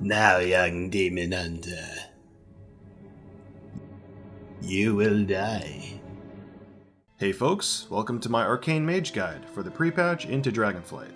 Now, young demon hunter, you will die. Hey folks, welcome to my Arcane Mage guide for the pre-patch into Dragonflight.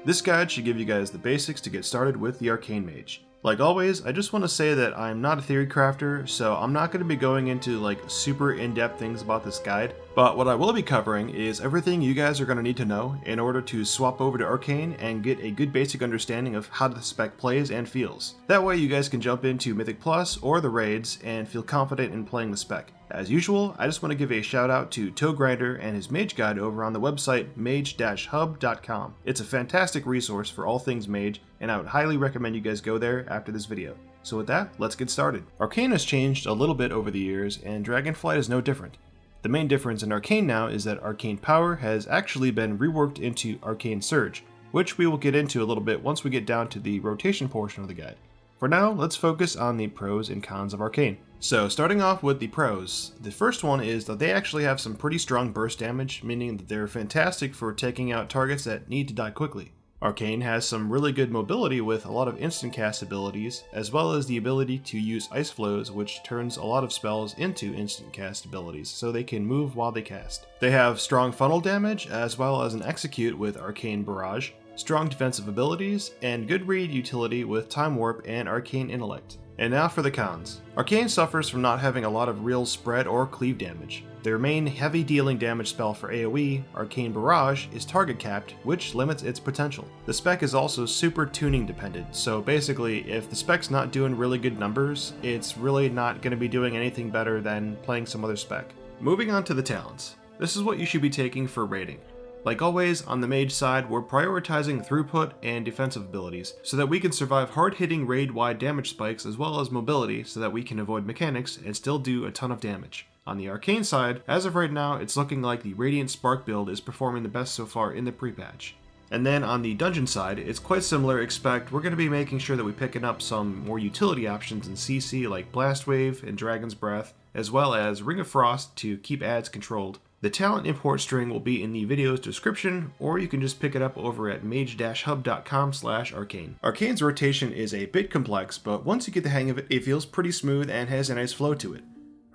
This guide should give you guys the basics to get started with the Arcane Mage. Like always, I just want to say that I'm not a theory crafter, so I'm not going to be going into super in-depth things about this guide, but what I will be covering is everything you guys are going to need to know in order to swap over to Arcane and get a good basic understanding of how the spec plays and feels. That way you guys can jump into Mythic Plus or the raids and feel confident in playing the spec. As usual, I just want to give a shout out to Toe Grinder and his mage guide over on the website mage-hub.com. It's a fantastic resource for all things mage, and I would highly recommend you guys go there after this video. So with that, let's get started. Arcane has changed a little bit over the years, and Dragonflight is no different. The main difference in Arcane now is that Arcane Power has actually been reworked into Arcane Surge, which we will get into a little bit once we get down to the rotation portion of the guide. For now, let's focus on the pros and cons of Arcane. So starting off with the pros, the first one is that they actually have some pretty strong burst damage, meaning that they're fantastic for taking out targets that need to die quickly. Arcane has some really good mobility with a lot of instant cast abilities, as well as the ability to use ice flows, which turns a lot of spells into instant cast abilities, so they can move while they cast. They have strong funnel damage, as well as an execute with Arcane Barrage, strong defensive abilities, and good read utility with Time Warp and Arcane Intellect. And now for the cons. Arcane suffers from not having a lot of real spread or cleave damage. Their main heavy dealing damage spell for AOE, Arcane Barrage, is target capped, which limits its potential. The spec is also super tuning dependent, so basically if the spec's not doing really good numbers, it's really not going to be doing anything better than playing some other spec. Moving on to the talents. This is what you should be taking for raiding. Like always, on the mage side, we're prioritizing throughput and defensive abilities, so that we can survive hard-hitting raid-wide damage spikes as well as mobility so that we can avoid mechanics and still do a ton of damage. On the Arcane side, as of right now, it's looking like the Radiant Spark build is performing the best so far in the pre-patch. And then on the dungeon side, it's quite similar, except we're going to be making sure that we're picking up some more utility options in CC like Blast Wave and Dragon's Breath, as well as Ring of Frost to keep ads controlled. The talent import string will be in the video's description, or you can just pick it up over at mage-hub.com/arcane. Arcane's rotation is a bit complex, but once you get the hang of it, it feels pretty smooth and has a nice flow to it.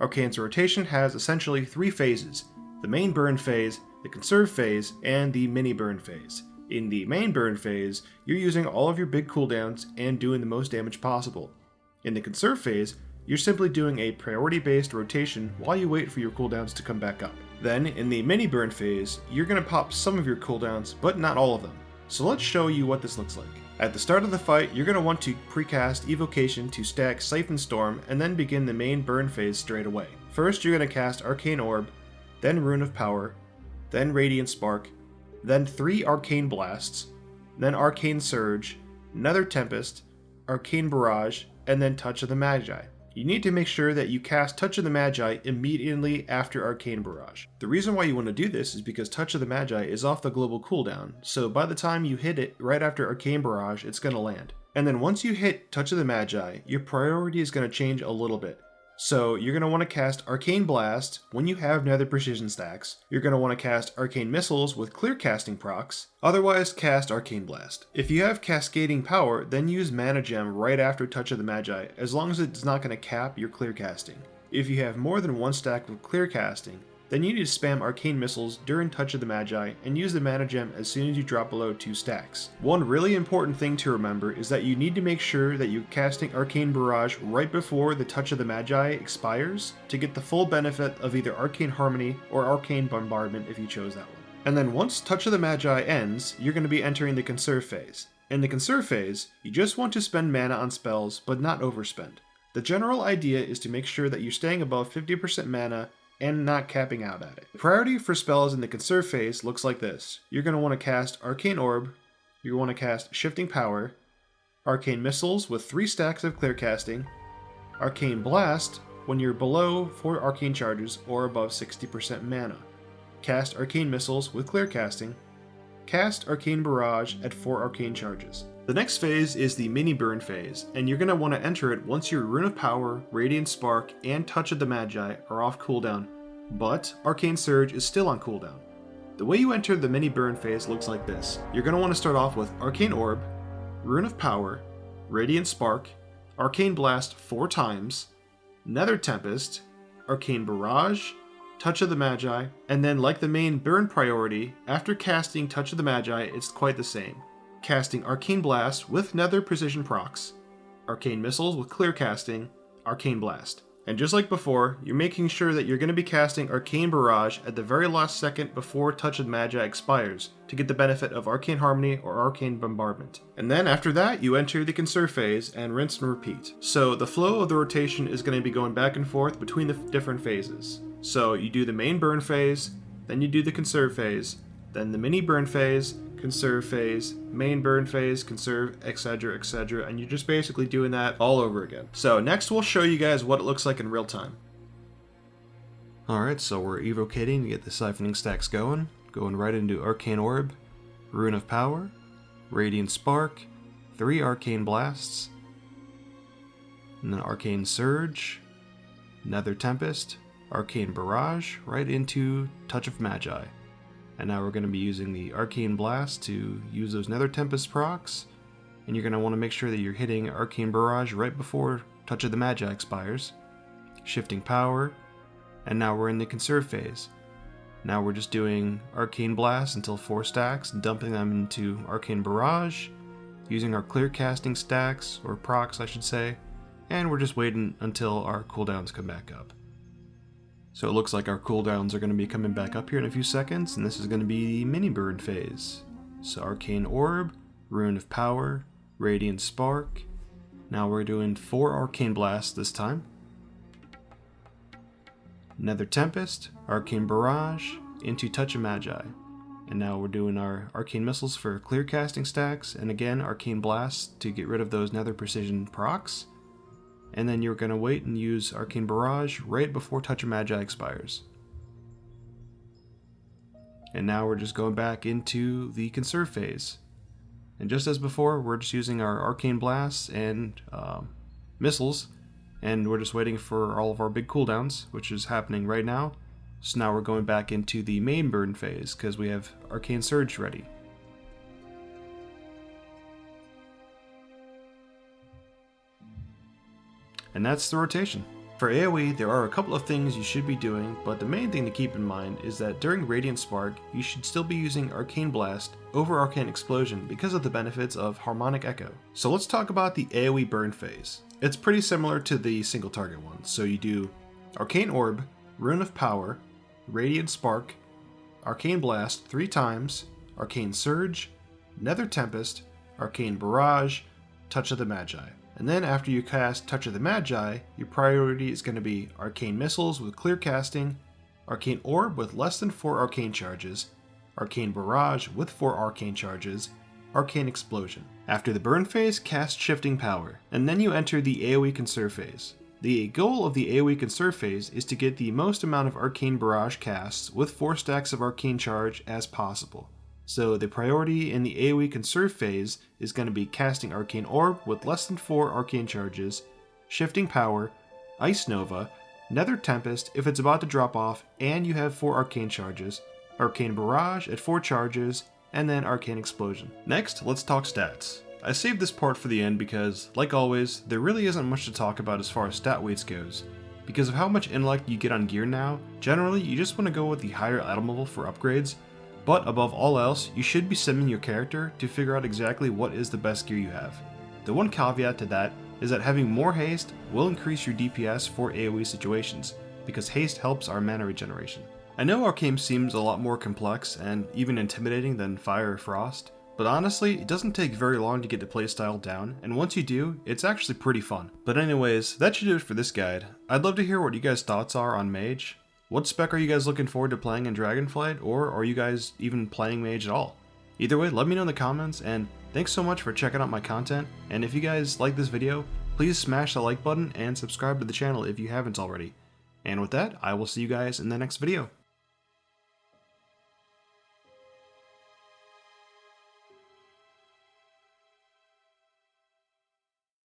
Arcane's rotation has essentially 3 phases: the main burn phase, the conserve phase, and the mini burn phase. In the main burn phase, you're using all of your big cooldowns and doing the most damage possible. In the conserve phase, you're simply doing a priority-based rotation while you wait for your cooldowns to come back up. Then, in the mini burn phase, you're going to pop some of your cooldowns, but not all of them. So let's show you what this looks like. At the start of the fight, you're going to want to precast Evocation to stack Siphon Storm, and then begin the main burn phase straight away. First, you're going to cast Arcane Orb, then Rune of Power, then Radiant Spark, then 3 Arcane Blasts, then Arcane Surge, Nether Tempest, Arcane Barrage, and then Touch of the Magi. You need to make sure that you cast Touch of the Magi immediately after Arcane Barrage. The reason why you want to do this is because Touch of the Magi is off the global cooldown, so by the time you hit it right after Arcane Barrage, it's going to land. And then once you hit Touch of the Magi, your priority is going to change a little bit. So you're going to want to cast Arcane Blast when you have Nether Precision stacks. You're going to want to cast Arcane Missiles with clear casting procs, otherwise cast Arcane Blast. If you have Cascading Power, then use Mana Gem right after Touch of the Magi, as long as it's not going to cap your clear casting. If you have more than one stack of clear casting, then you need to spam Arcane Missiles during Touch of the Magi and use the Mana Gem as soon as you drop below 2 stacks. One really important thing to remember is that you need to make sure that you're casting Arcane Barrage right before the Touch of the Magi expires to get the full benefit of either Arcane Harmony or Arcane Bombardment if you chose that one. And then once Touch of the Magi ends, you're going to be entering the Conserve phase. In the Conserve phase, you just want to spend mana on spells, but not overspend. The general idea is to make sure that you're staying above 50% mana and not capping out at it. The priority for spells in the Conserve phase looks like this. You're going to want to cast Arcane Orb, you want to cast Shifting Power, Arcane Missiles with 3 stacks of clear casting, Arcane Blast when you're below 4 arcane charges or above 60% mana, cast Arcane Missiles with clear casting, cast Arcane Barrage at 4 arcane charges. The next phase is the mini burn phase, and you're going to want to enter it once your Rune of Power, Radiant Spark, and Touch of the Magi are off cooldown, but Arcane Surge is still on cooldown. The way you enter the mini burn phase looks like this. You're going to want to start off with Arcane Orb, Rune of Power, Radiant Spark, Arcane Blast 4 times, Nether Tempest, Arcane Barrage, Touch of the Magi, and then like the main burn priority, after casting Touch of the Magi, it's quite the same. Casting Arcane Blast with Nether Precision procs, Arcane Missiles with Clear Casting, Arcane Blast. And just like before, you're making sure that you're going to be casting Arcane Barrage at the very last second before Touch of the Magi expires to get the benefit of Arcane Harmony or Arcane Bombardment. And then after that, you enter the Conserve phase and rinse and repeat. So the flow of the rotation is going to be going back and forth between the different phases. So you do the main burn phase, then you do the Conserve phase, then the mini burn phase, Conserve phase, main burn phase, conserve, etc, and you're just basically doing that all over again. So next we'll show you guys what it looks like in real time. Alright, so we're evocating to get the siphoning stacks going right into Arcane Orb, Rune of Power, Radiant Spark, 3 Arcane Blasts, and then Arcane Surge, Nether Tempest, Arcane Barrage, right into Touch of Magi. And now we're going to be using the Arcane Blast to use those Nether Tempest procs, and you're going to want to make sure that you're hitting Arcane Barrage right before Touch of the Magi expires, shifting power, and now we're in the Conserve phase. Now we're just doing Arcane Blast until 4 stacks, dumping them into Arcane Barrage, using our clear casting stacks, or procs I should say, and we're just waiting until our cooldowns come back up. So it looks like our cooldowns are going to be coming back up here in a few seconds, and this is going to be the mini burn phase. So Arcane Orb, Rune of Power, Radiant Spark. Now we're doing 4 Arcane Blasts this time. Nether Tempest, Arcane Barrage, into Touch of Magi. And now we're doing our Arcane Missiles for clear casting stacks, and again Arcane Blasts to get rid of those Nether Precision procs. And then you're going to wait and use Arcane Barrage right before Touch of Magi expires. And now we're just going back into the Conserve phase. And just as before, we're just using our Arcane Blasts and Missiles, and we're just waiting for all of our big cooldowns, which is happening right now. So now we're going back into the main burn phase, because we have Arcane Surge ready. And that's the rotation. For AoE, there are a couple of things you should be doing, but the main thing to keep in mind is that during Radiant Spark, you should still be using Arcane Blast over Arcane Explosion because of the benefits of Harmonic Echo. So let's talk about the AoE burn phase. It's pretty similar to the single target one. So you do Arcane Orb, Rune of Power, Radiant Spark, Arcane Blast 3 times, Arcane Surge, Nether Tempest, Arcane Barrage, Touch of the Magi. And then after you cast Touch of the Magi, your priority is going to be Arcane Missiles with clear casting, Arcane Orb with less than 4 arcane charges, Arcane Barrage with 4 arcane charges, Arcane Explosion. After the burn phase, cast Shifting Power, and then you enter the AoE Conserve phase. The goal of the AoE Conserve phase is to get the most amount of Arcane Barrage casts with 4 stacks of Arcane Charge as possible. So the priority in the AoE Conserve phase is going to be casting Arcane Orb with less than 4 arcane charges, Shifting Power, Ice Nova, Nether Tempest if it's about to drop off and you have 4 arcane charges, Arcane Barrage at 4 charges, and then Arcane Explosion. Next, let's talk stats. I saved this part for the end because, like always, there really isn't much to talk about as far as stat weights goes. Because of how much intellect you get on gear now, generally you just want to go with the higher item level for upgrades. But above all else, you should be simming your character to figure out exactly what is the best gear you have. The one caveat to that is that having more haste will increase your DPS for AoE situations, because haste helps our mana regeneration. I know Arcane seems a lot more complex and even intimidating than Fire or Frost, but honestly, it doesn't take very long to get the playstyle down, and once you do, it's actually pretty fun. But anyways, that should do it for this guide. I'd love to hear what you guys' thoughts are on Mage. What spec are you guys looking forward to playing in Dragonflight, or are you guys even playing Mage at all? Either way, let me know in the comments, and thanks so much for checking out my content, and if you guys like this video, please smash the like button and subscribe to the channel if you haven't already. And with that, I will see you guys in the next video.